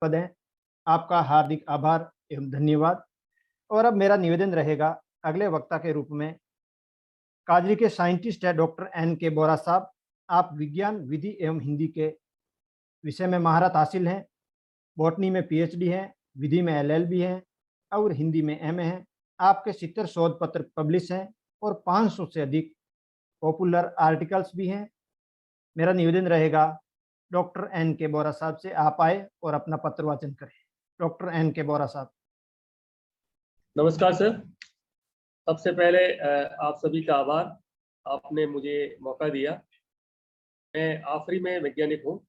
पद हैं, आपका हार्दिक आभार एवं धन्यवाद। और अब मेरा निवेदन रहेगा अगले वक्ता के रूप में काजरी के साइंटिस्ट है डॉक्टर एन के बोरा साहब। आप विज्ञान, विधि एवं हिंदी के विषय में महारत हासिल हैं, बॉटनी में पीएचडी है, विधि में एलएलबी है और हिंदी में एमए है। आपके 70 शोध पत्र पब्लिश हैं और 500 से अधिक पॉपुलर आर्टिकल्स भी हैं। मेरा निवेदन रहेगा डॉक्टर एन के बोरा साहब से आप आए और अपना पत्र वाचन करें। डॉक्टर एन के बोरा साहब। नमस्कार सर। सबसे पहले आप सभी का आभार, आपने मुझे मौका दिया। मैं आखिरी में वैज्ञानिक हूँ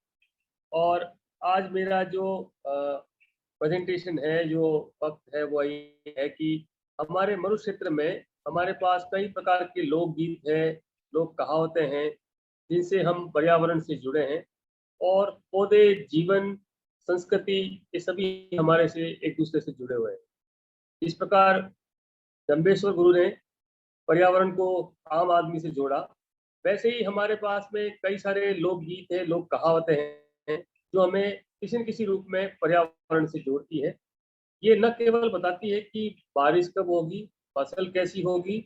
और आज मेरा जो प्रेजेंटेशन है, जो वक्त है, वो ये है कि हमारे मनुष्य क्षेत्र में हमारे पास कई प्रकार के लोकगीत हैं, लोक कहावतें हैं जिनसे हम पर्यावरण से जुड़े हैं और पौधे, जीवन, संस्कृति, ये सभी हमारे से एक दूसरे से जुड़े हुए हैं। इस प्रकार जम्बेश्वर गुरु ने पर्यावरण को आम आदमी से जोड़ा, वैसे ही हमारे पास में कई सारे लोकगीत हैं, लोक कहावतें हैं जो हमें किसी न किसी रूप में पर्यावरण से जोड़ती है। ये न केवल बताती है कि बारिश कब होगी, फसल कैसी होगी,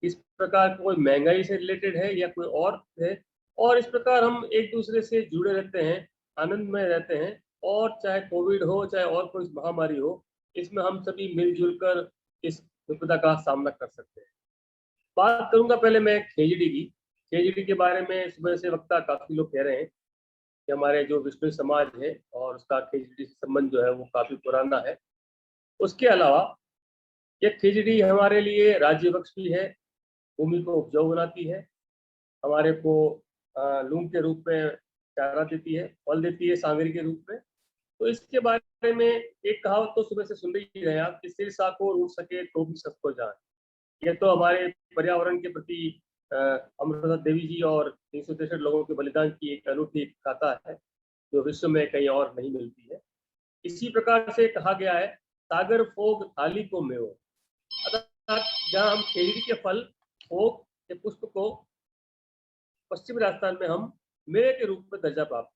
किस प्रकार कोई महंगाई से रिलेटेड है या कोई और है, और इस प्रकार हम एक दूसरे से जुड़े रहते हैं, आनंद में रहते हैं। और चाहे कोविड हो, चाहे और कोई महामारी हो, इसमें हम सभी मिलजुल कर इस विपदा का सामना कर सकते हैं। बात करूंगा पहले मैं खेजड़ी की। खेजड़ी के बारे में सुबह से वक्ता काफी लोग कह रहे हैं कि हमारे जो विष्णु समाज है और उसका खेजड़ी से संबंध जो है वो काफी पुराना है। उसके अलावा ये खिचड़ी हमारे लिए राज्य वृक्ष भी है, भूमि को उपजाऊ बनाती है, हमारे को लूम के रूप में चारा देती है, फल देती है सांगरी के रूप में। तो इसके बारे में एक कहावत तो सुबह से सुन रही रहे आप कि सिर साको रूठ सके तो भी सबको जान। ये तो हमारे पर्यावरण के प्रति अमृता देवी जी और 363 लोगों के बलिदान की एक अनूठी गाथा है जो विश्व में कहीं और नहीं मिलती है। इसी प्रकार से कहा गया है, सागर फोग थाली को मेवो, अर्थात जहाँ हम खेजड़ी के फल, फोग के पुष्प को पश्चिमी राजस्थान में हम मेवे के रूप में दर्जा प्राप्त।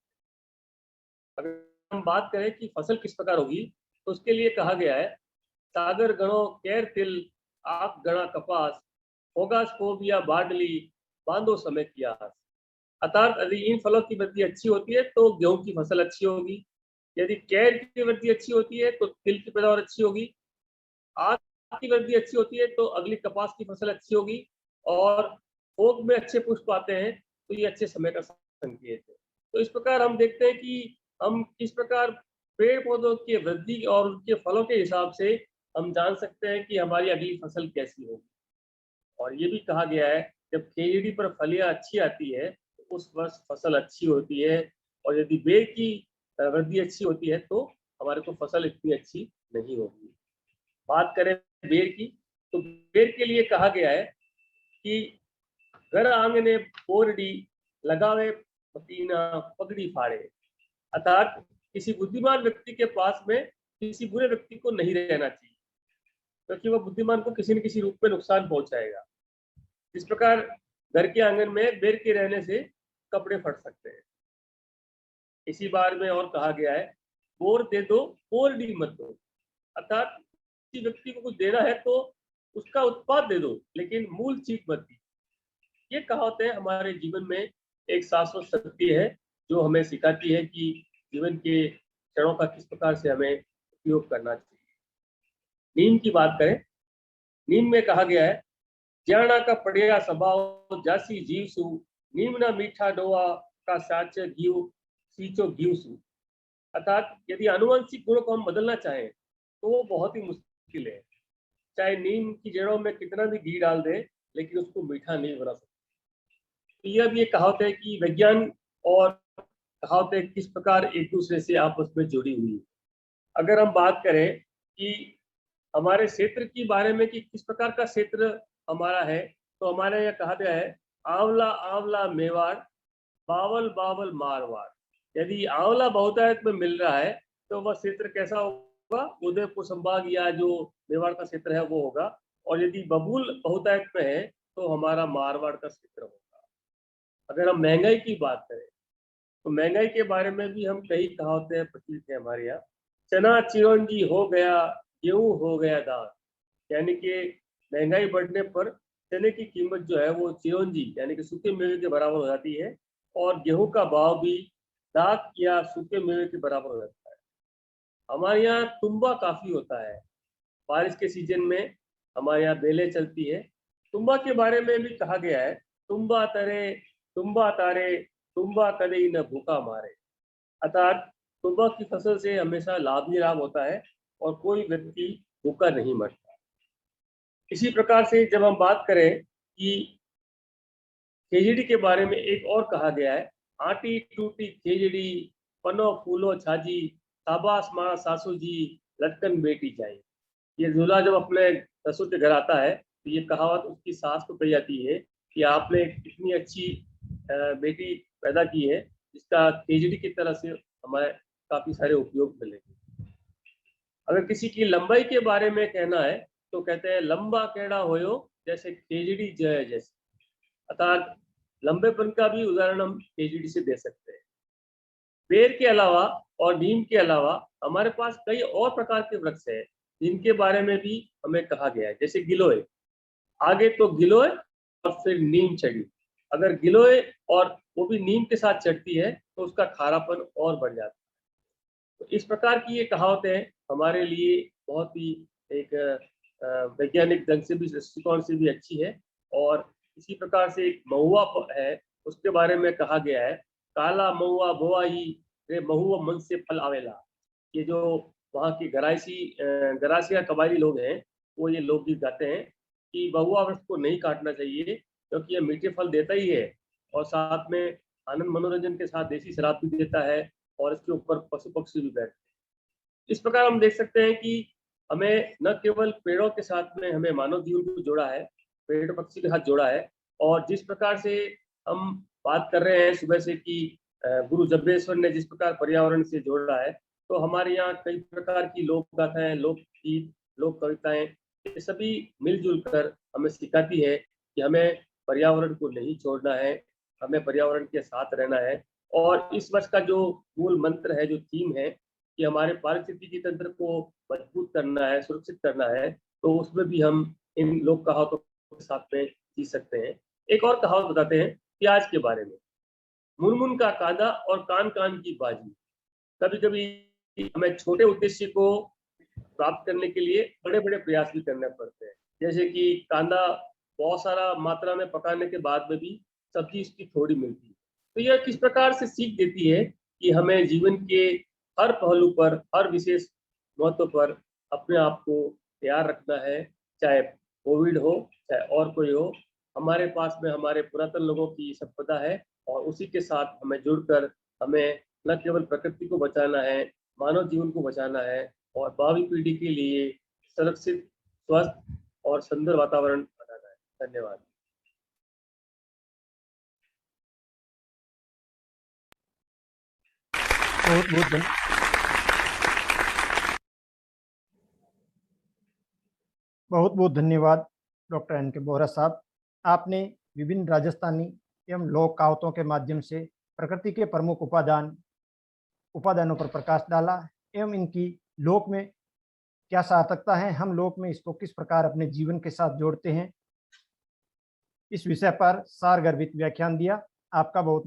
अगर हम बात करें कि फसल किस प्रकार होगी, तो उसके लिए कहा गया है, सागर गणो कैर तिल, आप गणा कपास, होगा स्कोबिया बाडली, बांधो समय की आस। अर्थात यदि इन फलों की वृद्धि अच्छी होती है तो गेहूं की फसल अच्छी होगी, यदि कैर की वृद्धि अच्छी होती है तो तिल की पैदावार अच्छी होगी, आग की वृद्धि अच्छी होती है तो अगली कपास की फसल अच्छी होगी, और फोग में अच्छे पुष्प आते हैं तो ये अच्छे समय का संकेत है। तो इस प्रकार हम देखते हैं कि हम किस प्रकार पेड़ पौधों की वृद्धि और उनके फलों के हिसाब से हम जान सकते हैं कि हमारी अगली फसल कैसी होगी। और ये भी कहा गया है, जब खेजड़ी पर फलियां अच्छी आती है तो उस वर्ष फसल अच्छी होती है, और यदि बेर की वृद्धि अच्छी होती है तो हमारे को फसल इतनी अच्छी नहीं होगी। बात करें बेर की, तो बेर के लिए कहा गया है कि घर आंगने पोरडी लगावे पतीना पगड़ी फाड़े। अर्थात किसी बुद्धिमान व्यक्ति के पास में किसी बुरे व्यक्ति को नहीं रहना चाहिए, क्योंकि वह बुद्धिमान को किसी न किसी रूप में नुकसान पहुंचाएगा। इस प्रकार घर के आंगन में बेर के रहने से कपड़े फट सकते हैं। इसी बार में और कहा गया है, बोर दे दो पोरडी मत दो। अर्थात किसी व्यक्ति को कुछ देना है तो उसका उत्पाद दे दो, लेकिन मूल चीज मत दी। ये कहावतें हमारे जीवन में एक शाश्वत शक्ति है जो हमें सिखाती है कि जीवन के क्षणों का किस प्रकार से हमें उपयोग करना चाहिए। नीम की बात करें, नीम में कहा गया है, ज्याणा का पड़िया स्वभाव जासी जीव सु, नीम ना मीठा डोआ का साच घीव सींचो घीव सु। अर्थात यदि आनुवंशिक गुणों को हम बदलना चाहें तो वो बहुत ही मुश्किल है। चाहे नीम की जड़ों में कितना भी घी डाल दे, लेकिन उसको मीठा नहीं बना सकते। तो यह भी एक कहावत है कि विज्ञान और कहावतें किस प्रकार एक दूसरे से आपस में जुड़ी हुई है। अगर हम बात करें कि हमारे क्षेत्र के बारे में कि किस प्रकार का क्षेत्र हमारा है, तो हमारे यहाँ कहा गया है, आंवला आंवला मेवाड़, बावल बावल मारवाड़। यदि आंवला बहुतायत में मिल रहा है तो वह क्षेत्र कैसा होगा, उदयपुर संभाग या जो मेवाड़ का क्षेत्र है वो होगा। और यदि बबूल बहुतायत में है तो हमारा मारवाड़ का क्षेत्र होगा। अगर हम महंगाई की बात करें तो महंगाई के बारे में भी हम कई कहावतें प्रचलित है हमारे यहाँ। चना चिरौंजी हो गया, गेहूं हो गया दाग। यानी कि महंगाई बढ़ने पर चने की कीमत जो है वो चिरौंजी यानी कि सूखे मेवे के बराबर हो जाती है, और गेहूं का भाव भी दाग या सूखे मेवे के बराबर हो जाता है। हमारे यहाँ तुम्बा काफी होता है। बारिश के सीजन में हमारे यहाँ बेलें चलती है। तुम्बा के बारे में भी कहा गया है, तुम्बा तरे तुम्बा तारे तुम्बा कदे न भूखा मारे। अर्थात तुम्बा की फसल से हमेशा लाभ ही लाभ होता है और कोई व्यक्ति भूखा नहीं मरता। इसी प्रकार से जब हम बात करें कि खेजड़ी के बारे में, एक और कहा गया है, आटी टूटी खेजड़ी पनो फूलो छाजी, शाबाश माँ सासू जी लटकन बेटी जाए। ये दूल्हा जब अपने ससुर के घर आता है तो ये कहावत उसकी सास को कही जाती है कि आपने इतनी अच्छी बेटी पैदा की है जिसका खेजड़ी की तरह से हमें काफी सारे उपयोग मिलेंगे। अगर किसी की लंबाई के बारे में कहना है तो कहते हैं लंबा केड़ा होयो जैसे खेजड़ी जय जैसे। अर्थात लंबेपन का भी उदाहरण हम खेजड़ी से दे सकते हैं। बेर के अलावा और नीम के अलावा हमारे पास कई और प्रकार के वृक्ष हैं जिनके बारे में भी हमें कहा गया है, जैसे गिलोय। आगे तो गिलोय और फिर नीम चढ़ी। अगर गिलोय और वो भी नीम के साथ चढ़ती है तो उसका खारापन और बढ़ जाता है। तो इस प्रकार की ये कहावतें हमारे लिए बहुत ही एक वैज्ञानिक ढंग से भी, दृष्टिकोण से भी अच्छी है। और इसी प्रकार से एक महुआ है, उसके बारे में कहा गया है, काला महुआ बोआई रे महुआ मन से फल आवेला। ये जो वहाँ की गरासिया कबायली लोग हैं वो ये लोकगीत गाते हैं कि महुआ वृक्ष को नहीं काटना चाहिए क्योंकि ये मीठे फल देता ही है और साथ में आनंद मनोरंजन के साथ देसी शराब भी देता है और इसके ऊपर पशु पक्षी भी बैठते हैं। इस प्रकार हम देख सकते हैं कि हमें न केवल पेड़ों के साथ में हमें मानव जीवन को जोड़ा है, पेड़ पक्षी के साथ जोड़ा है। और जिस प्रकार से हम बात कर रहे हैं सुबह से कि गुरु जब्बेश्वर ने जिस प्रकार पर्यावरण से जोड़ा है, तो हमारे यहाँ कई प्रकार की लोक गाथाएं, लोकगीत, लोक कविताएं, ये सभी मिलजुल कर हमें सिखाती है कि हमें पर्यावरण को नहीं छोड़ना है, हमें पर्यावरण के साथ रहना है। और इस वर्ष का जो मूल मंत्र है, जो थीम है कि हमारे पारिस्थितिकी तंत्र को मजबूत करना है, सुरक्षित करना है, तो उसमें भी हम इन लोक कहावतों के साथ में जी सकते हैं। एक और कहावत बताते हैं प्याज के बारे में, मुनमुन का कांदा और कान कान की बाजी। कभी कभी हमें छोटे उद्देश्य को प्राप्त करने के लिए बड़े बड़े प्रयास भी करने पड़ते हैं। जैसे कि कांदा बहुत सारा मात्रा में पकाने के बाद में भी सब्जी इसकी थोड़ी मिलती है। तो यह किस प्रकार से सीख देती है कि हमें जीवन के हर पहलू पर, हर विशेष महत्व पर अपने आप को तैयार रखना है। चाहे कोविड हो, चाहे और कोई हो, हमारे पास में हमारे पुरातन लोगों की संपदा है और उसी के साथ हमें जुड़कर हमें न केवल प्रकृति को बचाना है, मानव जीवन को बचाना है और भावी पीढ़ी के लिए सुरक्षित, स्वस्थ और सुंदर वातावरण बनाना है। धन्यवाद। बहुत बहुत बहुत बहुत धन्यवाद डॉक्टर एन के बोहरा साहब। आपने विभिन्न राजस्थानी एवं लोक कहावतों के माध्यम से प्रकृति के प्रमुख उपादानों पर प्रकाश डाला एवं इनकी लोक में क्या सार्थकता है, हम लोक में इसको किस प्रकार अपने जीवन के साथ जोड़ते हैं, इस विषय पर सारगर्भित व्याख्यान दिया। आपका बहुत